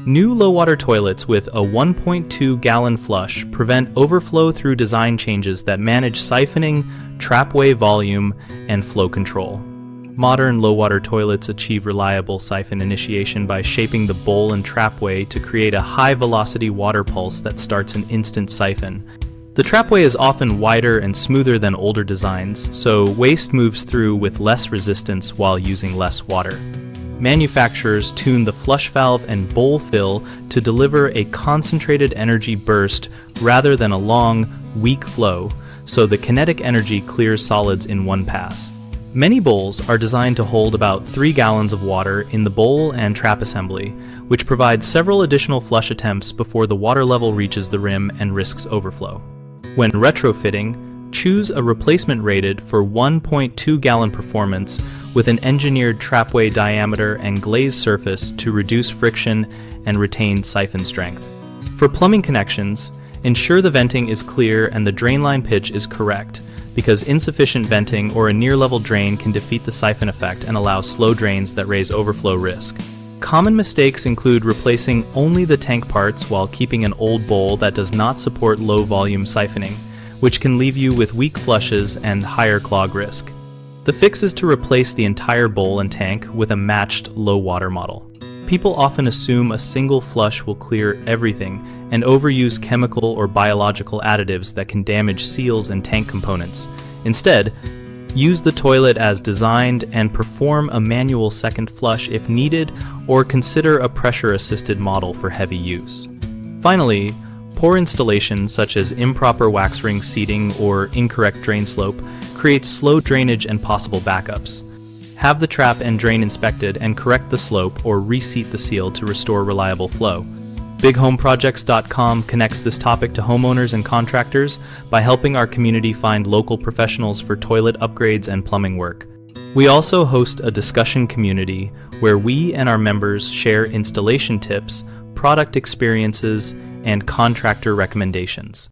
New low-water toilets with a 1.2-gallon flush prevent overflow through design changes that manage siphoning, trapway volume, and flow control. Modern low-water toilets achieve reliable siphon initiation by shaping the bowl and trapway to create a high-velocity water pulse that starts an instant siphon. The trapway is often wider and smoother than older designs, so waste moves through with less resistance while using less water. Manufacturers tune the flush valve and bowl fill to deliver a concentrated energy burst rather than a long, weak flow, so the kinetic energy clears solids in one pass. Many bowls are designed to hold about 3 gallons of water in the bowl and trap assembly, which provides several additional flush attempts before the water level reaches the rim and risks overflow. When retrofitting, choose a replacement rated for 1.2-gallon performance with an engineered trapway diameter and glazed surface to reduce friction and retain siphon strength. For plumbing connections, ensure the venting is clear and the drainline pitch is correct, because insufficient venting or a near-level drain can defeat the siphon effect and allow slow drains that raise overflow risk. Common mistakes include replacing only the tank parts while keeping an old bowl that does not support low-volume siphoning, which can leave you with weak flushes and higher clog risk. The fix is to replace the entire bowl and tank with a matched low-water model. People often assume a single flush will clear everything and overuse chemical or biological additives that can damage seals and tank components. Instead, use the toilet as designed and perform a manual second flush if needed, or consider a pressure-assisted model for heavy use. Finally, poor installation such as improper wax ring seating or incorrect drain slope creates slow drainage and possible backups. Have the trap and drain inspected and correct the slope or reseat the seal to restore reliable flow. BigHomeProjects.com connects this topic to homeowners and contractors by helping our community find local professionals for toilet upgrades and plumbing work. We also host a discussion community where we and our members share installation tips, product experiences, and contractor recommendations.